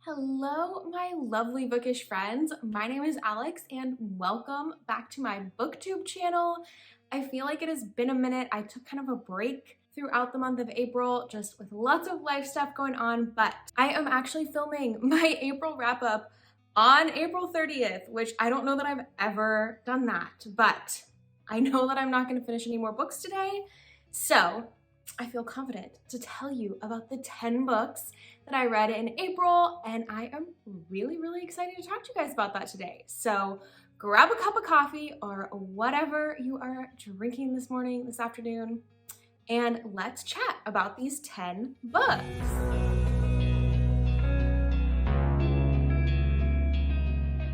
Hello, my lovely bookish friends. My name is Alex and welcome back to my booktube channel. I feel like it has been a minute. I took kind of a break throughout the month of April, just with lots of life stuff going on, but I am actually filming my April wrap up on April 30th, which I don't know that I've ever done that, but I know that I'm not going to finish any more books today. So I feel confident to tell you about the 10 books that I read in April, and I am really excited to talk to you guys about that today. So grab a cup of coffee or whatever you are drinking this morning, this afternoon, and let's chat about these 10 books.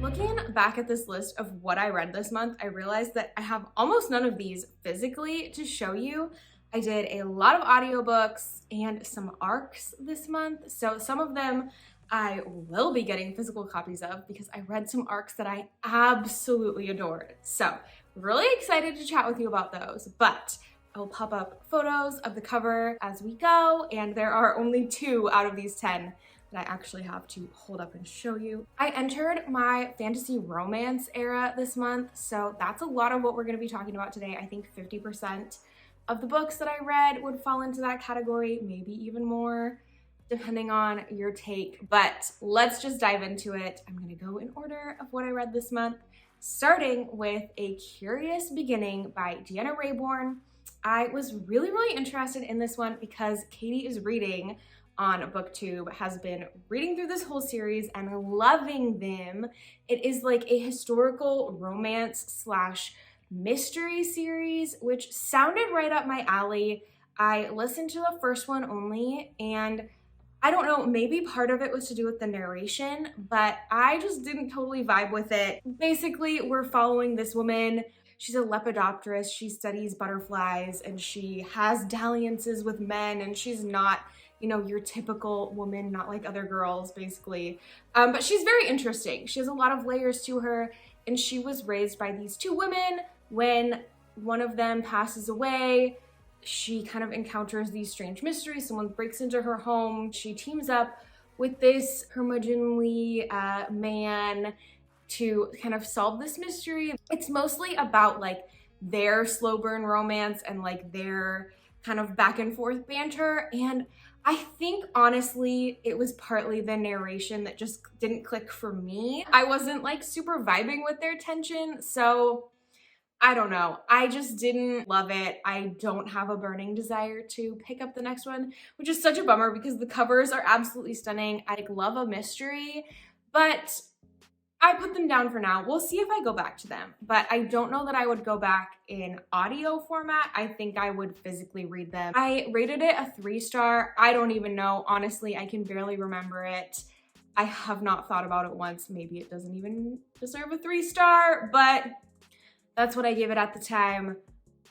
Looking back at this list of what I read this month, I realized that I have almost none of these physically to show you. I did a lot of audiobooks and some ARCs this month, so some of them I will be getting physical copies of because I read some ARCs that I absolutely adored. So really excited to chat with you about those, but I will pop up photos of the cover as we go, and there are only 2 out of these 10 that I actually have to hold up and show you. I entered my fantasy romance era this month, so that's a lot of what we're going to be talking about today. I think 50% of the books that I read would fall into that category, maybe even more, depending on your take. But let's just dive into it. I'm gonna go in order of what I read this month, starting with A Curious Beginning by Deanna Raybourn. I was really interested in this one because Katie is reading on BookTube, has been reading through this whole series and loving them. It is like a historical romance slash mystery series, which sounded right up my alley. I listened to the first one only, and I don't know, maybe part of it was to do with the narration, but I just didn't totally vibe with it. Basically, we're following this woman. She's a lepidopterist. She studies butterflies and she has dalliances with men, and she's not, you know, your typical woman, not like other girls, basically. But she's very interesting. She has a lot of layers to her, and she was raised by these 2 women. When one of them passes away, she kind of encounters these strange mysteries. Someone breaks into her home. She teams up with this curmudgeonly man to kind of solve this mystery. It's mostly about like their slow burn romance and like their kind of back and forth banter. And I think honestly, it was partly the narration that just didn't click for me. I wasn't like super vibing with their tension, so I don't know. I just didn't love it. I don't have a burning desire to pick up the next one, which is such a bummer because the covers are absolutely stunning. I love a mystery, but I put them down for now. We'll see if I go back to them, but I don't know that I would go back in audio format. I think I would physically read them. I rated it a 3-star. I don't even know. Honestly, I can barely remember it. I have not thought about it once. Maybe it doesn't even deserve a 3-star, but that's what I gave it at the time.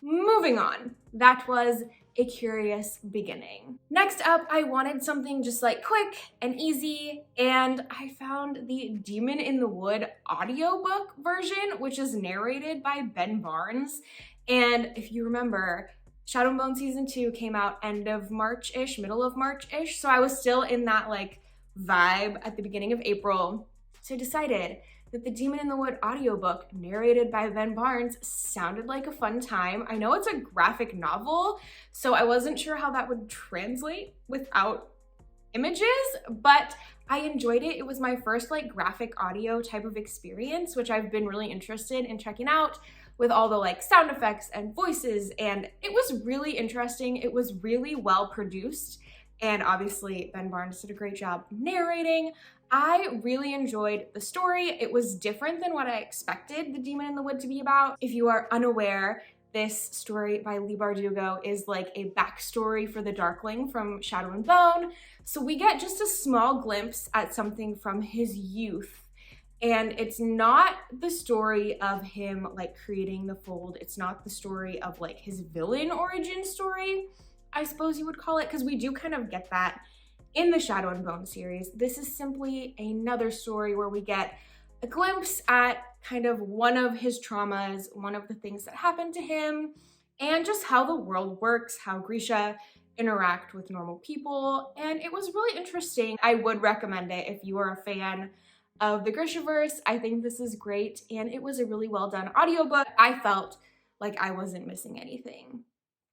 Moving on. That was A Curious Beginning. Next up, I wanted something just like quick and easy, and I found the Demon in the Wood audiobook version, which is narrated by Ben Barnes. And if you remember, Shadow and Bone Season 2 came out end of March-ish, middle of March-ish, so I was still in that like vibe at the beginning of April. So I decided that the Demon in the Wood audiobook narrated by Ben Barnes sounded like a fun time. I know it's a graphic novel, so I wasn't sure how that would translate without images, but I enjoyed it. It was my first like graphic audio type of experience, which I've been really interested in checking out with all the like sound effects and voices, and it was really interesting. It was really well produced, and obviously Ben Barnes did a great job narrating. I really enjoyed the story. It was different than what I expected the Demon in the Wood to be about. If you are unaware, this story by Leigh Bardugo is like a backstory for the Darkling from Shadow and Bone. So we get just a small glimpse at something from his youth. And it's not the story of him like creating the fold. It's not the story of like his villain origin story, I suppose you would call it, because we do kind of get that in the Shadow and Bone series. This is simply another story where we get a glimpse at kind of one of his traumas, one of the things that happened to him, and just how the world works, how Grisha interact with normal people, and it was really interesting. I would recommend it if you are a fan of the Grishaverse. I think this is great, and it was a really well done audiobook. I felt like I wasn't missing anything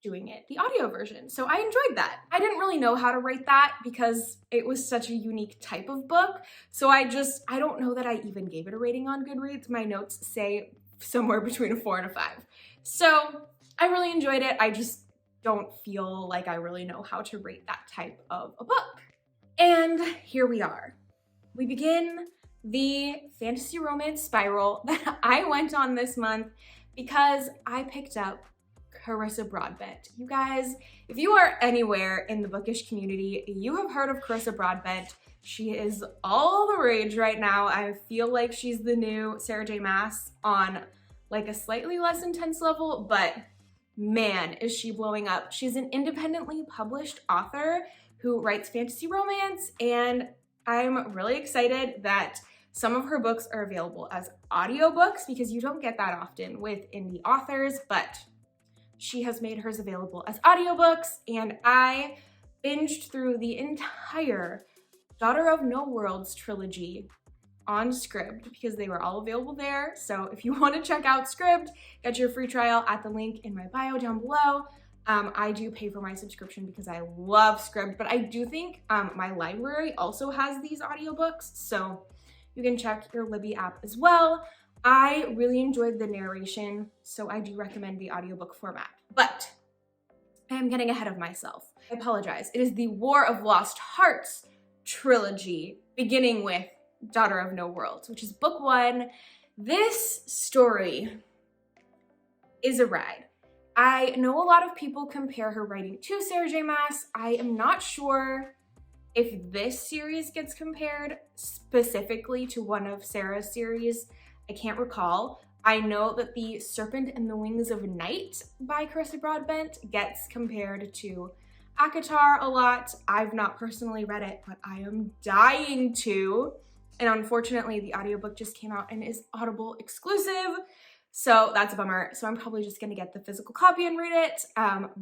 doing it the audio version, so I enjoyed that. I didn't really know how to rate that because it was such a unique type of book, so I don't know that I even gave it a rating on Goodreads. My notes say somewhere between a 4 and a 5. So I really enjoyed it. I just don't feel like I really know how to rate that type of a book. And here we are. We begin the fantasy romance spiral that I went on this month because I picked up Carissa Broadbent. You guys, if you are anywhere in the bookish community, you have heard of Carissa Broadbent. She is all the rage right now. I feel like she's the new J Maas on like a slightly less intense level, but man, is she blowing up. She's an independently published author who writes fantasy romance, and I'm really excited that some of her books are available as audiobooks because you don't get that often with indie authors, but she has made hers available as audiobooks, and I binged through the entire Daughter of No Worlds trilogy on SCRIBD because they were all available there. So if you want to check out SCRIBD, get your free trial at the link in my bio down below. I do pay for my subscription because I love SCRIBD, but I do think my library also has these audiobooks, so you can check your Libby app as well. I really enjoyed the narration, so I do recommend the audiobook format, but I am getting ahead of myself. I apologize. It is the War of Lost Hearts trilogy, beginning with Daughter of No Worlds, which is book 1. This story is a ride. I know a lot of people compare her writing to J Maas. I am not sure if this series gets compared specifically to one of Sarah's series. I can't recall. I know that the Serpent and the Wings of Night by Carissa Broadbent gets compared to ACOTAR a lot. I've not personally read it, but I am dying to. And unfortunately, the audiobook just came out and is Audible exclusive. So that's a bummer. So I'm probably just gonna get the physical copy and read it.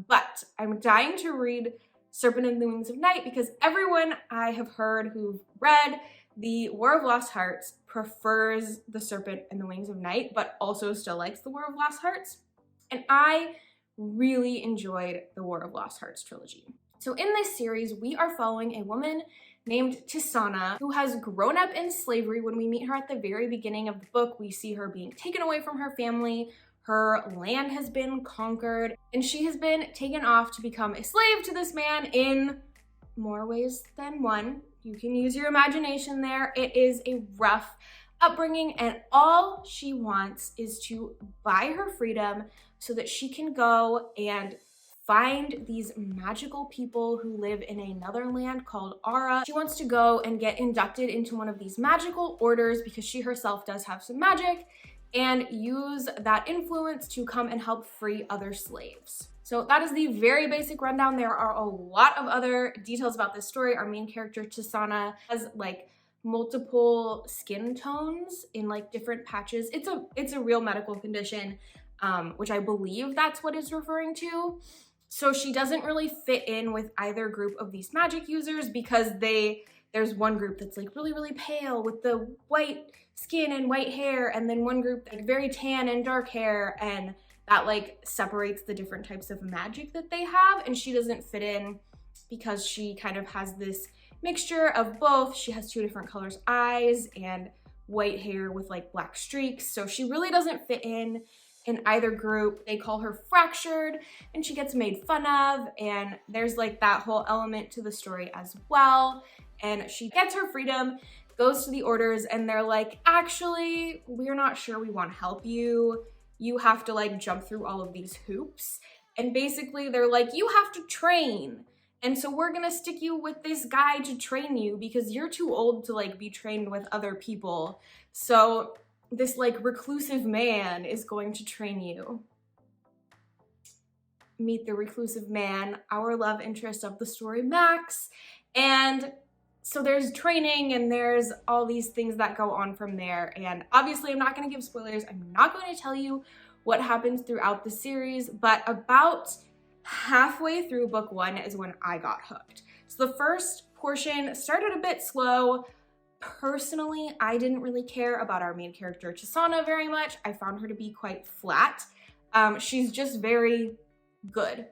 But I'm dying to read Serpent and the Wings of Night because everyone I have heard who've read the War of Lost Hearts prefers the Serpent and the Wings of Night, but also still likes the War of Lost Hearts. And I really enjoyed the War of Lost Hearts trilogy. So in this series, we are following a woman named Tisana who has grown up in slavery. When we meet her at the very beginning of the book, we see her being taken away from her family. Her land has been conquered, and she has been taken off to become a slave to this man in more ways than one. You can use your imagination there. It is a rough upbringing, and all she wants is to buy her freedom so that she can go and find these magical people who live in another land called Ara. She wants to go and get inducted into one of these magical orders because she herself does have some magic, and use that influence to come and help free other slaves. So that is the very basic rundown. There are a lot of other details about this story. Our main character, Tisana, has like multiple skin tones in like different patches. It's a real medical condition, which I believe that's what it's referring to. So she doesn't really fit in with either group of these magic users because there's one group that's like really, really pale with the white skin and white hair, and then one group like very tan and dark hair, and that like separates the different types of magic that they have, and she doesn't fit in because she kind of has this mixture of both. She has 2 different colors eyes and white hair with like black streaks, so she really doesn't fit in either group. They call her fractured, and she gets made fun of, and there's like that whole element to the story as well. And she gets her freedom, goes to the orders, and they're like, actually, we're not sure we want to help you. You have to like jump through all of these hoops. And basically they're like, you have to train. And so we're gonna stick you with this guy to train you because you're too old to like be trained with other people. So this like reclusive man is going to train you. Meet the reclusive man, our love interest of the story, Max. And so there's training and there's all these things that go on from there. And obviously I'm not going to give spoilers. I'm not going to tell you what happens throughout the series, but about halfway through book 1 is when I got hooked. So the first portion started a bit slow. Personally, I didn't really care about our main character, Chisana, very much. I found her to be quite flat. She's just very good.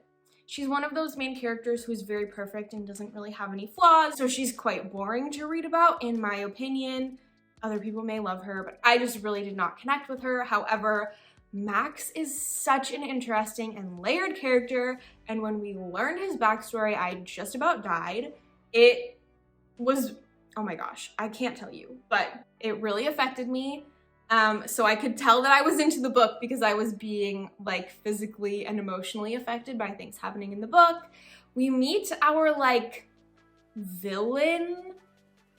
She's one of those main characters who's very perfect and doesn't really have any flaws, so she's quite boring to read about, in my opinion. Other people may love her, but I just really did not connect with her. However, Max is such an interesting and layered character, and when we learned his backstory, I just about died. It was, oh my gosh, I can't tell you, but it really affected me. So I could tell that I was into the book because I was being like physically and emotionally affected by things happening in the book. We meet our like villain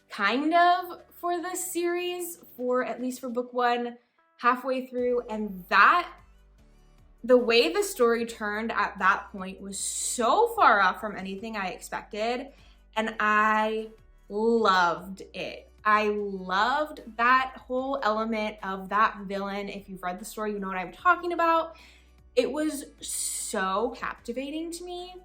kind of for this series, for at least for book 1, halfway through, and the way the story turned at that point was so far off from anything I expected, and I loved it. I loved that whole element of that villain. If you've read the story, you know what I'm talking about. It was so captivating to me.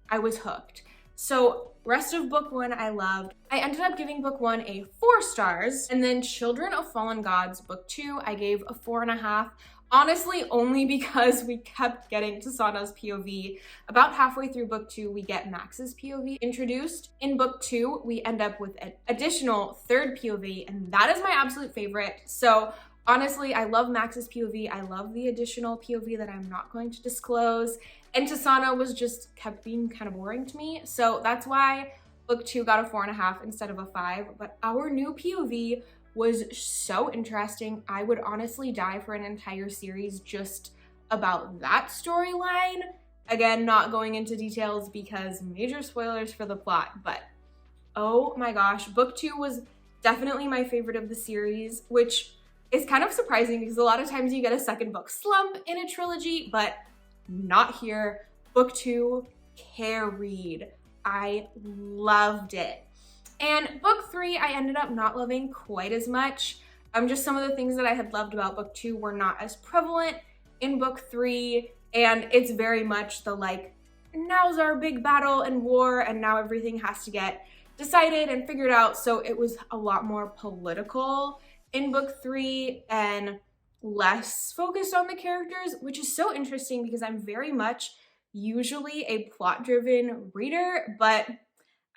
I was hooked. So rest of book 1 I loved. I ended up giving book 1 a 4 stars, and then Children of Fallen Gods book 2 I gave a 4.5. Honestly, only because we kept getting to Sana's POV. About halfway through book 2, we get Max's POV introduced. In book 2, we end up with an additional 3rd POV, and that is my absolute favorite. So honestly, I love Max's POV. I love the additional POV that I'm not going to disclose. And Tisana was just kept being kind of boring to me. So that's why book 2 got a 4.5 instead of a 5. But our new POV was so interesting. I would honestly die for an entire series just about that storyline. Again, not going into details because major spoilers for the plot, but oh my gosh, book 2 was definitely my favorite of the series, which is kind of surprising because a lot of times you get a second book slump in a trilogy, but not here. Book 2 carried. I loved it. And book 3, I ended up not loving quite as much. Just some of the things that I had loved about book 2 were not as prevalent in book 3. And it's very much the like, now's our big battle and war, and now everything has to get decided and figured out. So it was a lot more political in book 3 and less focused on the characters, which is so interesting because I'm very much usually a plot-driven reader, but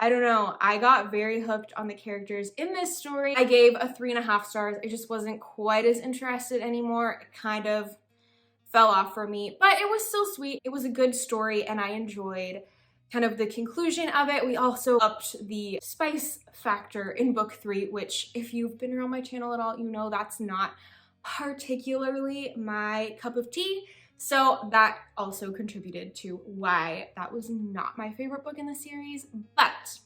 I don't know, I got very hooked on the characters in this story. I gave a 3.5 stars. I just wasn't quite as interested anymore. It kind of fell off for me, but it was still sweet. It was a good story and I enjoyed kind of the conclusion of it. We also upped the spice factor in book 3, which if you've been around my channel at all, you know that's not particularly my cup of tea. So that also contributed to why that was not my favorite book in the series. But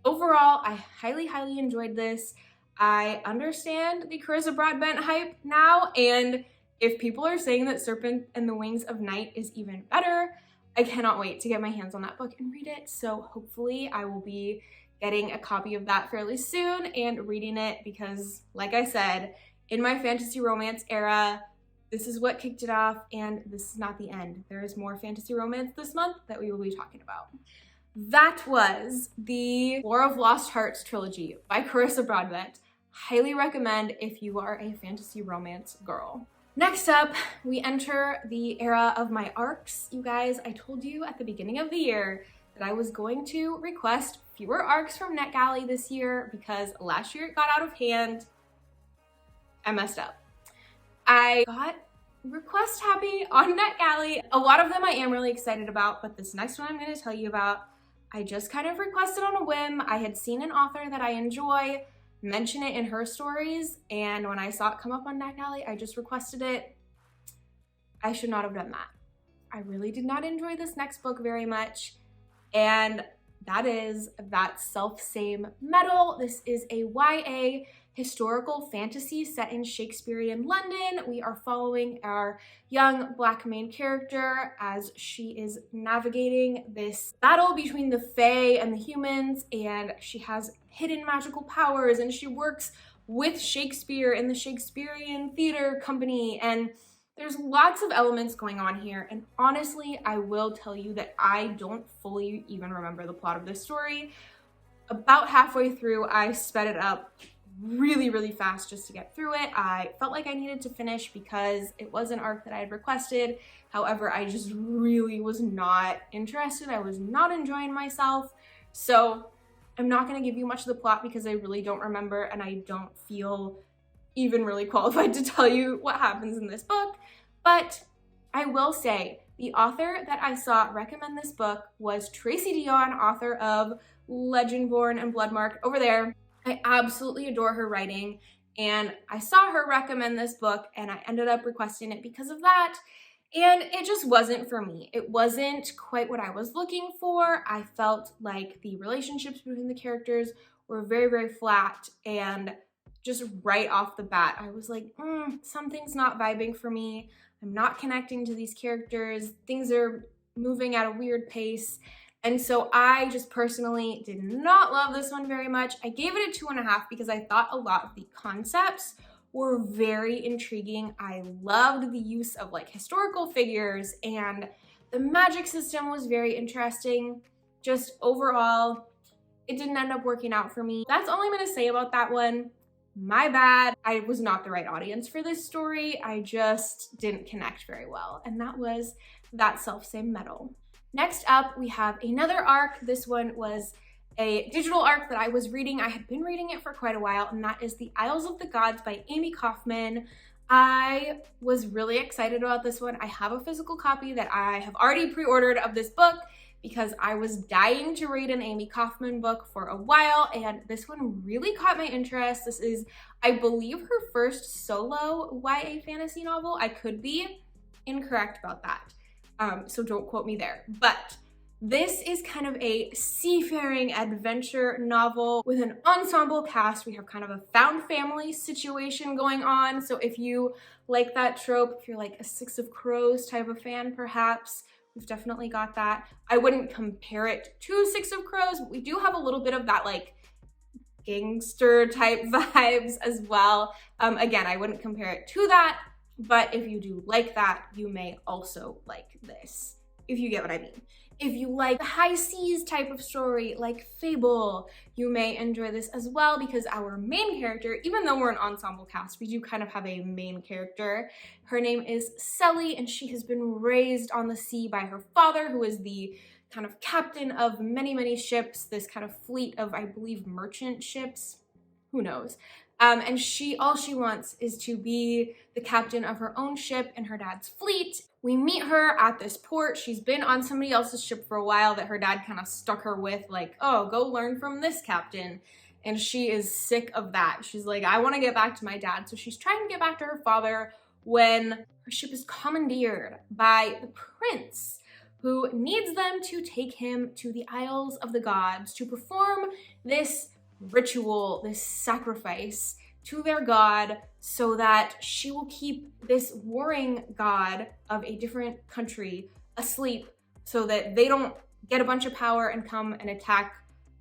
overall, I highly, highly enjoyed this. I understand the Carissa Broadbent hype now, and if people are saying that Serpent and the Wings of Night is even better, I cannot wait to get my hands on that book and read it. So hopefully I will be getting a copy of that fairly soon and reading it because, like I said, in my fantasy romance era, this is what kicked it off, and this is not the end. There is more fantasy romance this month that we will be talking about. That was the War of Lost Hearts trilogy by Carissa Broadbent. Highly recommend if you are a fantasy romance girl. Next up, we enter the era of my arcs. You guys, I told you at the beginning of the year that I was going to request fewer arcs from NetGalley this year because last year it got out of hand. I messed up. I got request happy on NetGalley. A lot of them I am really excited about, but this next one I'm going to tell you about, I just kind of requested on a whim. I had seen an author that I enjoy mention it in her stories, and when I saw it come up on NetGalley, I just requested it. I should not have done that. I really did not enjoy this next book very much, and that is That Self-Same Metal. This is a YA historical fantasy set in Shakespearean London. We are following our young Black main character as she is navigating this battle between the Fae and the humans, and she has hidden magical powers, and she works with Shakespeare in the Shakespearean Theater Company, and There's lots of elements going on here, and honestly, I will tell you that I don't fully even remember the plot of this story. About halfway through, I sped it up really, really fast just to get through it. I felt like I needed to finish because it was an arc that I had requested. However, I just really was not interested. I was not enjoying myself. So I'm not going to give you much of the plot because I really don't remember, and I don't feel even really qualified to tell you what happens in this book. But I will say the author that I saw recommend this book was Tracy Dion, author of Legendborn and Bloodmark over there. I absolutely adore her writing, and I saw her recommend this book and I ended up requesting it because of that. And it just wasn't for me. It wasn't quite what I was looking for. I felt like the relationships between the characters were very, very flat, and just right off the bat, I was like, something's not vibing for me. I'm not connecting to these characters. Things are moving at a weird pace. And so I just personally did not love this one very much. I gave it a 2.5 because I thought a lot of the concepts were very intriguing. I loved the use of like historical figures, and the magic system was very interesting. Just overall, it didn't end up working out for me. That's all I'm gonna say about that one. My bad. I was not the right audience for this story. I just didn't connect very well. And that was That Selfsame Metal. Next up, we have another arc. This one was a digital arc that I was reading. I had been reading it for quite a while, and that is The Isles of the Gods by Amy Kaufman. I was really excited about this one. I have a physical copy that I have already pre-ordered of this book because I was dying to read an Amy Kaufman book for a while, and this one really caught my interest. This is, I believe, her first solo YA fantasy novel. I could be incorrect about that, so don't quote me there. But this is kind of a seafaring adventure novel with an ensemble cast. We have kind of a found family situation going on. So if you like that trope, if you're like a Six of Crows type of fan, perhaps, we've definitely got that. I wouldn't compare it to Six of Crows, but we do have a little bit of that like gangster type vibes as well. Again, I wouldn't compare it to that, but if you do like that, you may also like this, if you get what I mean. If you like the high seas type of story like Fable, you may enjoy this as well, because our main character, even though we're an ensemble cast, we do kind of have a main character. Her name is Selly, and she has been raised on the sea by her father, who is the kind of captain of many, many ships, this kind of fleet of, I believe, merchant ships, who knows. And all she wants is to be the captain of her own ship and her dad's fleet. We meet her at this port. She's been on somebody else's ship for a while that her dad kind of stuck her with, like, oh, go learn from this captain. And she is sick of that. She's like, I want to get back to my dad. So she's trying to get back to her father when her ship is commandeered by the prince, who needs them to take him to the Isles of the Gods to perform this ritual, this sacrifice to their god, so that she will keep this warring god of a different country asleep, so that they don't get a bunch of power and come and attack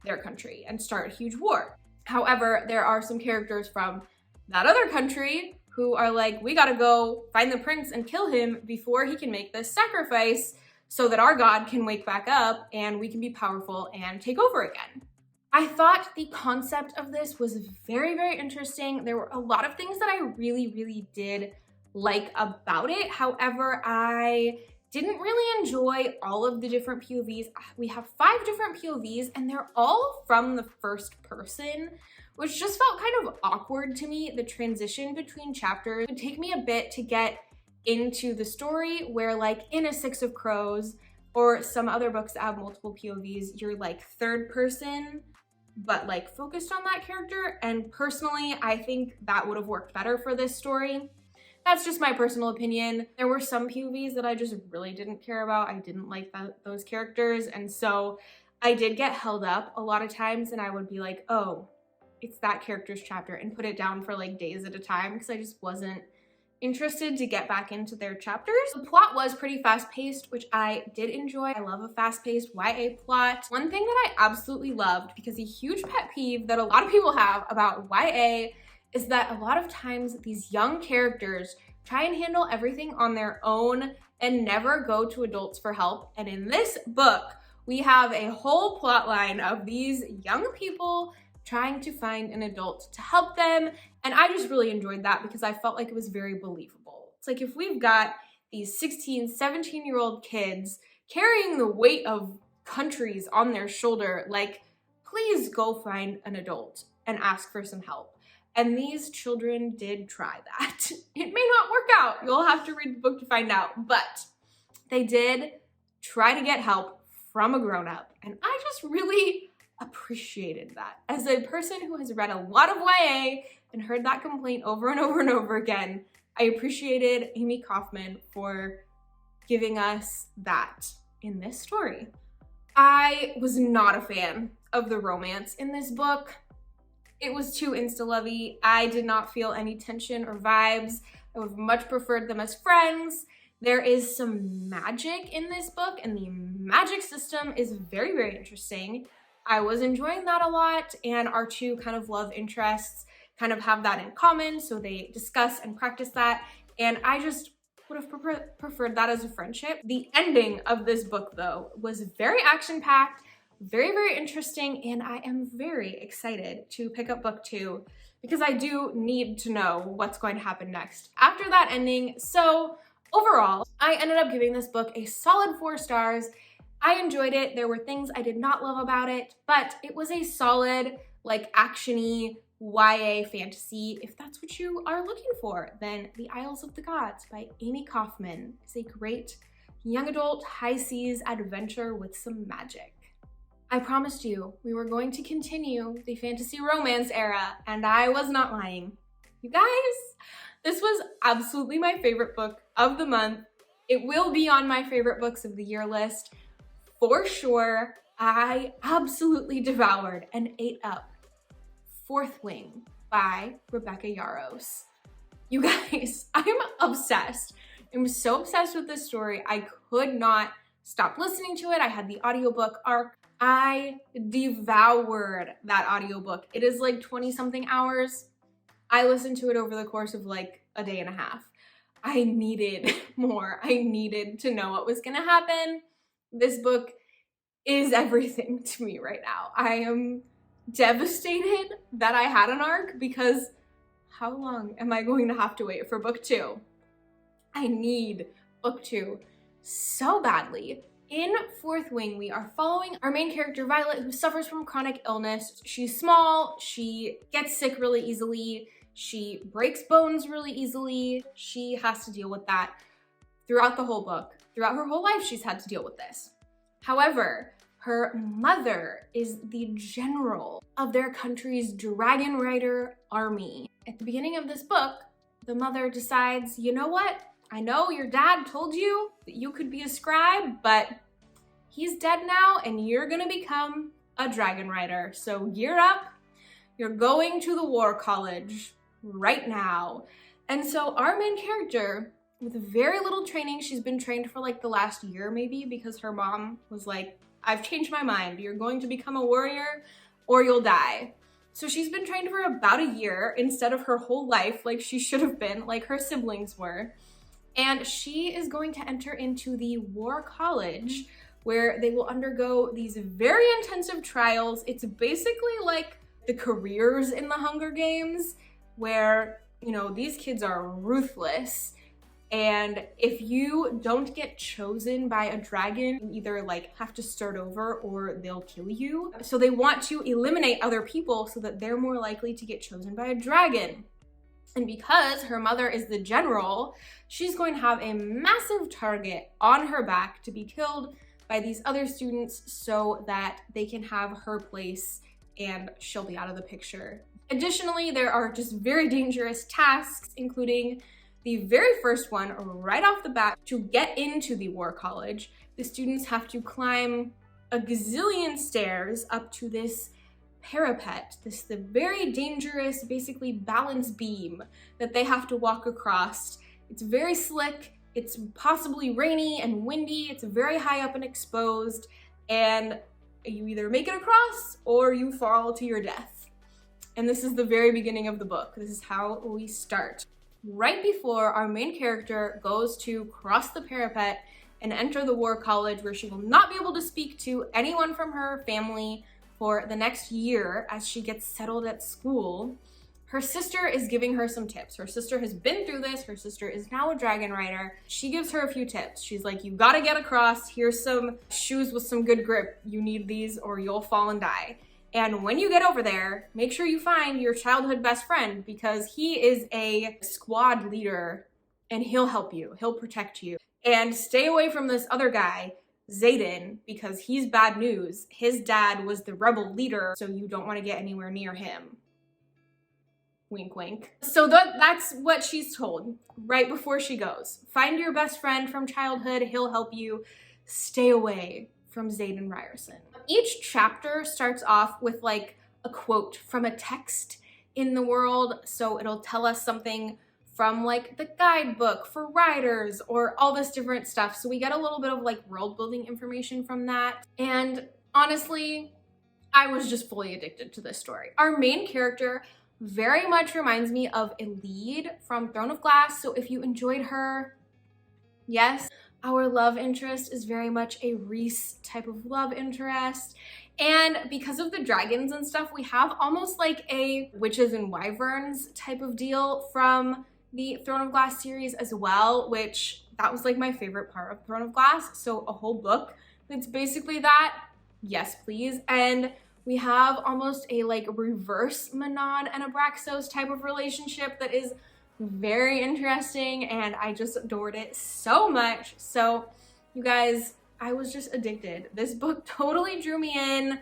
their country and start a huge war. However, there are some characters from that other country who are like, we gotta go find the prince and kill him before he can make this sacrifice so that our god can wake back up and we can be powerful and take over again. I thought the concept of this was very, very interesting. There were a lot of things that I really, really did like about it. However, I didn't really enjoy all of the different POVs. We have 5 different POVs, and they're all from the first person, which just felt kind of awkward to me. The transition between chapters would take me a bit to get into the story, where like in a Six of Crows or some other books that have multiple POVs, you're like third person, but like focused on that character. And personally, I think that would have worked better for this story. That's just my personal opinion. There were some POVs that I just really didn't care about. I didn't like those characters. And so I did get held up a lot of times, and I would be like, oh, it's that character's chapter, and put it down for like days at a time because I just wasn't interested to get back into their chapters. The plot was pretty fast-paced, which I did enjoy. I love a fast-paced YA plot. One thing that I absolutely loved, because a huge pet peeve that a lot of people have about YA, is that a lot of times these young characters try and handle everything on their own and never go to adults for help. And in this book, we have a whole plot line of these young people trying to find an adult to help them. And I just really enjoyed that because I felt like it was very believable. It's like if we've got these 16, 17-year-old kids carrying the weight of countries on their shoulder, like, please go find an adult and ask for some help. And these children did try that. It may not work out. You'll have to read the book to find out, but they did try to get help from a grown-up. And I just really appreciated that. As a person who has read a lot of YA and heard that complaint over and over and over again, I appreciated Amy Kaufman for giving us that in this story. I was not a fan of the romance in this book. It was too insta-lovey. I did not feel any tension or vibes. I would have much preferred them as friends. There is some magic in this book, and the magic system is very, very interesting. I was enjoying that a lot, and our two kind of love interests kind of have that in common, so they discuss and practice that, and I just would have preferred that as a friendship. The ending of this book, though, was very action-packed, very, very interesting, and I am very excited to pick up book 2 because I do need to know what's going to happen next after that ending. So overall, I ended up giving this book a solid 4 stars. I enjoyed it. There were things I did not love about it, but it was a solid, like, action-y YA fantasy. If that's what you are looking for, then The Isles of the Gods by Amy Kaufman is a great young adult high seas adventure with some magic. I promised you we were going to continue the fantasy romance era, and I was not lying. You guys, this was absolutely my favorite book of the month. It will be on my favorite books of the year list for sure. I absolutely devoured and ate up Fourth Wing by Rebecca Yarros. You guys, I'm obsessed. I'm so obsessed with this story. I could not stop listening to it. I had the audiobook ARC. I devoured that audiobook. It is like 20-something hours. I listened to it over the course of like a day and a half. I needed more. I needed to know what was gonna happen. This book is everything to me right now. I am devastated that I had an ARC because how long am I going to have to wait for book 2? I need book 2 so badly. In Fourth Wing, we are following our main character, Violet, who suffers from chronic illness. She's small, she gets sick really easily, she breaks bones really easily. She has to deal with that throughout the whole book. Throughout her whole life, she's had to deal with this. However, her mother is the general of their country's dragon rider army. At the beginning of this book, the mother decides, you know what? I know your dad told you that you could be a scribe, but he's dead now and you're gonna become a dragon rider. So gear up, you're going to the war college right now. And so our main character, with very little training, she's been trained for like the last year maybe because her mom was like, I've changed my mind. You're going to become a warrior or you'll die. So she's been trained for about a year instead of her whole life like she should have been, like her siblings were. And she is going to enter into the war college where they will undergo these very intensive trials. It's basically like the careers in the Hunger Games where, you know, these kids are ruthless. And if you don't get chosen by a dragon, you either like have to start over or they'll kill you. So they want to eliminate other people so that they're more likely to get chosen by a dragon. And because her mother is the general, she's going to have a massive target on her back to be killed by these other students so that they can have her place and she'll be out of the picture. Additionally, there are just very dangerous tasks, including the very first one right off the bat. To get into the war college, the students have to climb a gazillion stairs up to this parapet, the very dangerous, basically balance beam that they have to walk across. It's very slick, it's possibly rainy and windy, it's very high up and exposed, and you either make it across or you fall to your death. And this is the very beginning of the book. This is how we start. right before our main character goes to cross the parapet and enter the war college, where she will not be able to speak to anyone from her family for the next year as she gets settled at school. Her sister is giving her some tips. Her sister has been through this. Her sister is now a dragon rider. She gives her a few tips. She's like, you gotta get across. Here's some shoes with some good grip. You need these or you'll fall and die. And when you get over there, make sure you find your childhood best friend, because he is a squad leader and he'll help you. He'll protect you. And stay away from this other guy, Zayden, because he's bad news. His dad was the rebel leader, so you don't want to get anywhere near him. Wink, wink. So that's what she's told right before she goes. Find your best friend from childhood. He'll help you. Stay away from Zayden Ryerson. Each chapter starts off with like a quote from a text in the world. So it'll tell us something from like the guidebook for riders or all this different stuff. So we get a little bit of like world building information from that. And honestly, I was just fully addicted to this story. Our main character very much reminds me of Elide from Throne of Glass. So if you enjoyed her, yes. Our love interest is very much a Reese type of love interest. And because of the dragons and stuff, we have almost like a witches and wyverns type of deal from the Throne of Glass series as well, which that was like my favorite part of Throne of Glass. So a whole book that's basically that, yes please. And we have almost a like reverse Manon and Abraxos type of relationship that is very interesting, and I just adored it so much. So you guys, I was just addicted. This book totally drew me in.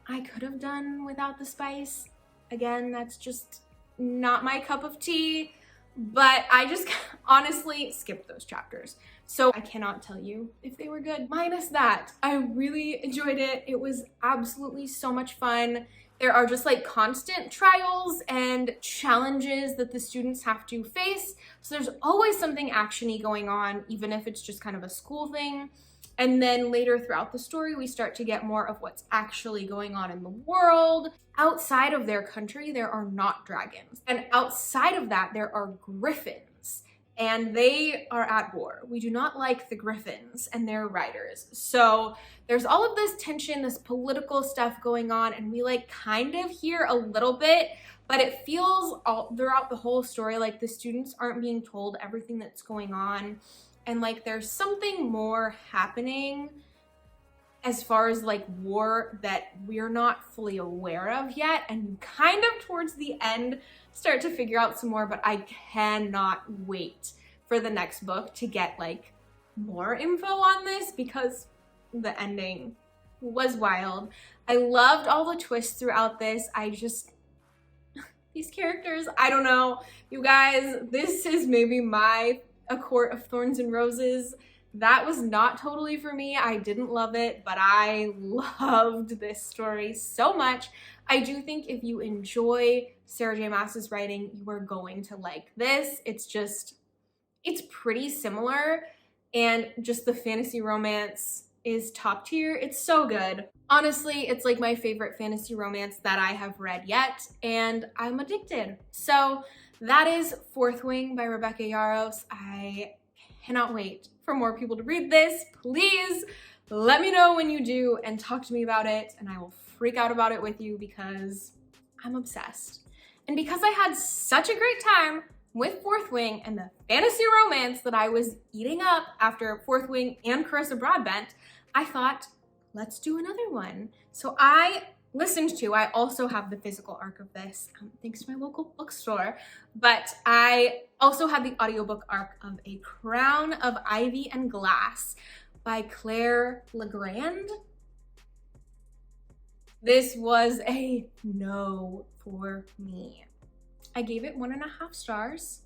I could have done without the spice. Again, that's just not my cup of tea, but I just honestly skipped those chapters. So I cannot tell you if they were good. Minus that, I really enjoyed it. It was absolutely so much fun. There are just like constant trials and challenges that the students have to face. So there's always something actiony going on, even if it's just kind of a school thing. And then later throughout the story, we start to get more of what's actually going on in the world. Outside of their country, there are not dragons. And outside of that, there are griffins. And they are at war. We do not like the griffins and their riders. So there's all of this tension, this political stuff going on, and we like kind of hear a little bit, but it feels all throughout the whole story like the students aren't being told everything that's going on, and like there's something more happening as far as like war that we're not fully aware of yet, and kind of towards the end start to figure out some more, but I cannot wait for the next book to get like more info on this, because the ending was wild. I loved all the twists throughout this. These characters, I don't know. You guys, this is maybe my A Court of Thorns and Roses. That was not totally for me. I didn't love it, but I loved this story so much. I do think if you enjoy Sarah J Maas's writing, you are going to like this. It's pretty similar, and just the fantasy romance is top tier. It's so good. Honestly, it's like my favorite fantasy romance that I have read yet, and I'm addicted. So that is Fourth Wing by Rebecca Yarros. I cannot wait for more people to read this. Please let me know when you do and talk to me about it, and I will freak out about it with you because I'm obsessed. And because I had such a great time with Fourth Wing and the fantasy romance that I was eating up after Fourth Wing and Carissa Broadbent, I thought, let's do another one. So I also have the physical arc of this, thanks to my local bookstore, but I also had the audiobook arc of A Crown of Ivy and Glass by Claire Legrand. This was a no for me. I gave it 1.5 stars.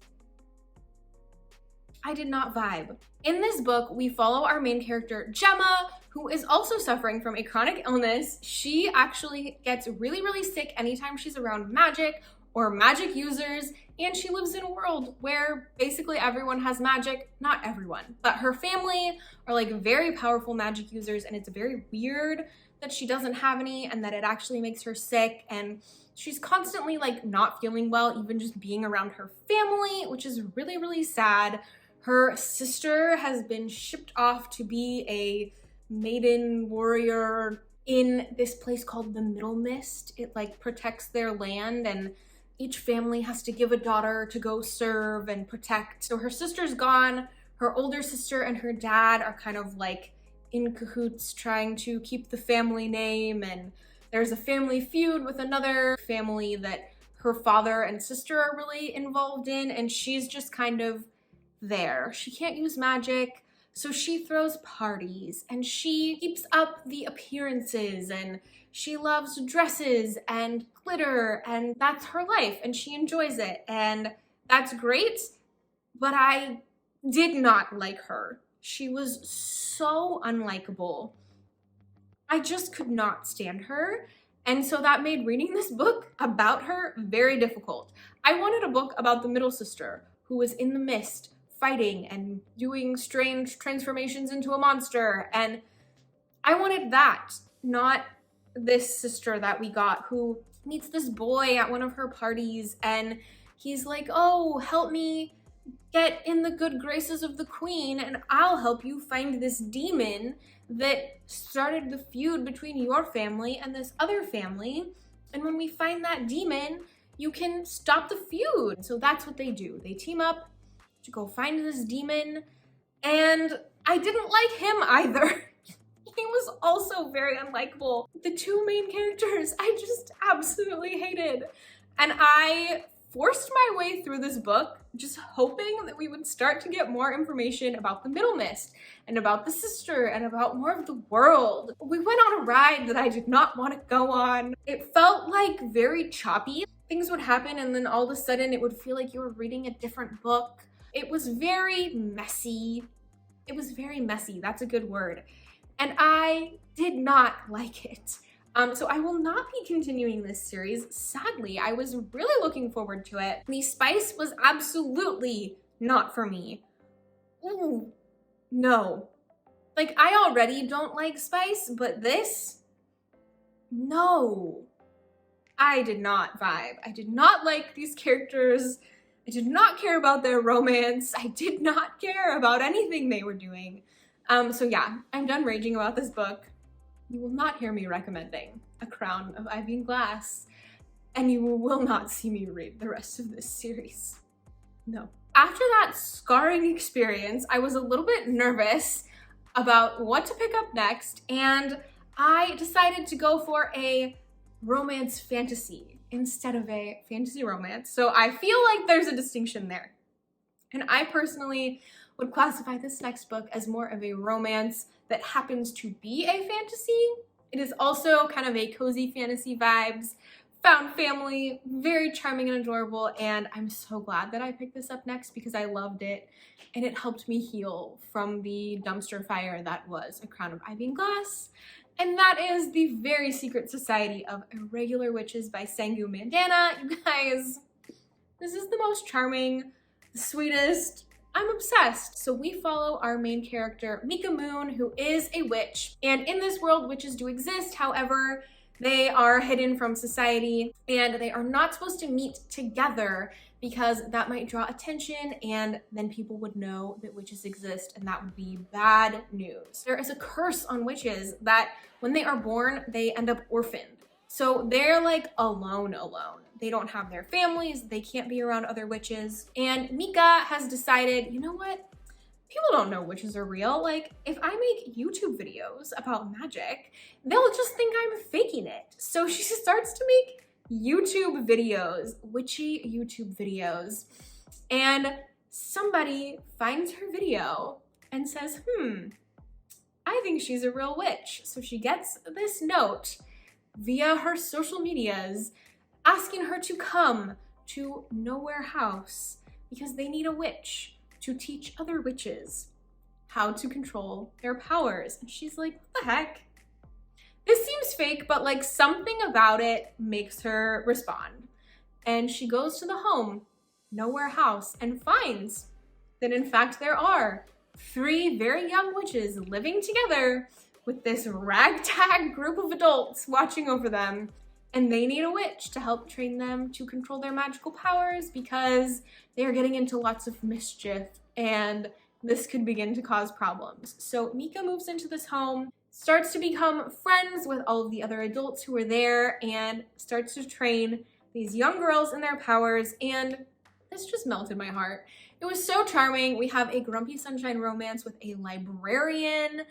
I did not vibe. In this book, we follow our main character, Gemma, who is also suffering from a chronic illness. She actually gets really, really sick anytime she's around magic or magic users, and she lives in a world where basically everyone has magic. Not everyone, but her family are like very powerful magic users, and it's very weird. that she doesn't have any and that it actually makes her sick, and she's constantly like not feeling well, even just being around her family, which is really, really sad. Her sister has been shipped off to be a maiden warrior in this place called the Middle Mist. It like protects their land, and each family has to give a daughter to go serve and protect. So her sister's gone. Her older sister and her dad are kind of like in cahoots trying to keep the family name, and there's a family feud with another family that her father and sister are really involved in, and she's just kind of there. She can't use magic, so she throws parties and she keeps up the appearances, and she loves dresses and glitter, and that's her life and she enjoys it, and that's great. But I did not like her. She was so unlikable. I just could not stand her. And so that made reading this book about her very difficult. I wanted a book about the middle sister who was in the mist fighting and doing strange transformations into a monster. And I wanted that, not this sister that we got who meets this boy at one of her parties, and he's like, oh, help me get in the good graces of the queen and I'll help you find this demon that started the feud between your family and this other family. And when we find that demon, you can stop the feud. So that's what they do. They team up to go find this demon, and I didn't like him either. He was also very unlikable. The two main characters I just absolutely hated. And I forced my way through this book just hoping that we would start to get more information about the Middle Mist and about the sister and about more of the world. We went on a ride that I did not want to go on. It felt like very choppy. Things would happen and then all of a sudden it would feel like you were reading a different book. It was very messy. It was very messy, that's a good word. And I did not like it. So I will not be continuing this series, sadly. I was really looking forward to it. The spice was absolutely not for me. Ooh, no. Like, I already don't like spice, but this? No. I did not vibe. I did not like these characters. I did not care about their romance. I did not care about anything they were doing. So yeah, I'm done raging about this book. You will not hear me recommending A Crown of Ivy and Glass, and you will not see me read the rest of this series. No. After that scarring experience, I was a little bit nervous about what to pick up next, and I decided to go for a romance fantasy instead of a fantasy romance. So I feel like there's a distinction there. And I personally would classify this next book as more of a romance that happens to be a fantasy. It is also kind of a cozy fantasy vibes, found family, very charming and adorable, and I'm so glad that I picked this up next because I loved it and it helped me heal from the dumpster fire that was A Crown of Ivy and Glass. And that is The Very Secret Society of Irregular Witches by Sangu Mandana. You guys, this is the most charming, the sweetest. I'm obsessed. So we follow our main character, Mika Moon, who is a witch. And in this world, witches do exist. However, they are hidden from society and they are not supposed to meet together because that might draw attention and then people would know that witches exist and that would be bad news. There is a curse on witches that when they are born, they end up orphaned. So they're like alone. They don't have their families, they can't be around other witches. And Mika has decided, you know what? People don't know witches are real. Like, if I make YouTube videos about magic, they'll just think I'm faking it. So she starts to make YouTube videos, witchy YouTube videos. And somebody finds her video and says, I think she's a real witch. So she gets this note via her social medias asking her to come to Nowhere House because they need a witch to teach other witches how to control their powers. And she's like, what the heck? This seems fake, but like something about it makes her respond. And she goes to the home, Nowhere House, and finds that in fact there are 3 very young witches living together with this ragtag group of adults watching over them, and they need a witch to help train them to control their magical powers because they are getting into lots of mischief and this could begin to cause problems. So Mika moves into this home, starts to become friends with all of the other adults who are there, and starts to train these young girls in their powers, and this just melted my heart. It was so charming. We have a grumpy sunshine romance with a librarian,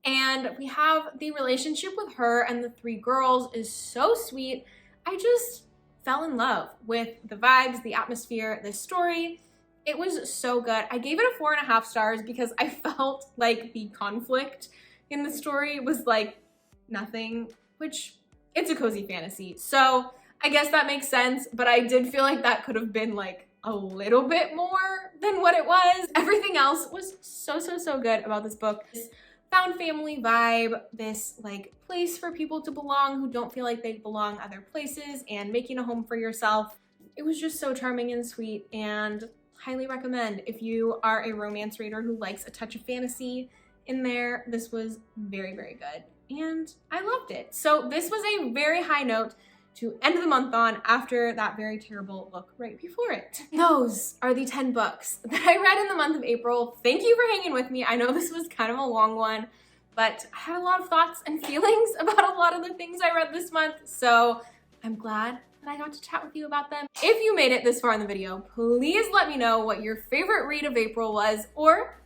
and we have the relationship with her and the three girls is so sweet. I just fell in love with the vibes, the atmosphere, the story. It was so good. I gave it a 4.5 stars because I felt like the conflict in the story was like nothing, which it's a cozy fantasy. So I guess that makes sense, but I did feel like that could have been like a little bit more than what it was. Everything else was so good about this book. This found family vibe, this like place for people to belong who don't feel like they belong other places, and making a home for yourself. It was just so charming and sweet, and highly recommend if you are a romance reader who likes a touch of fantasy in there. This was very good, and I loved it. So this was a very high note to end the month on after that very terrible book right before it. Those are the 10 books that I read in the month of April. Thank you for hanging with me. I know this was kind of a long one, but I had a lot of thoughts and feelings about a lot of the things I read this month, so I'm glad that I got to chat with you about them. If you made it this far in the video, please let me know what your favorite read of April was, or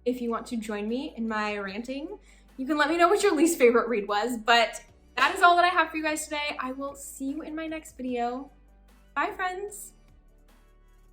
if you want to join me in my ranting, you can let me know what your least favorite read was. But that is all that I have for you guys today. I will see you in my next video. Bye, friends.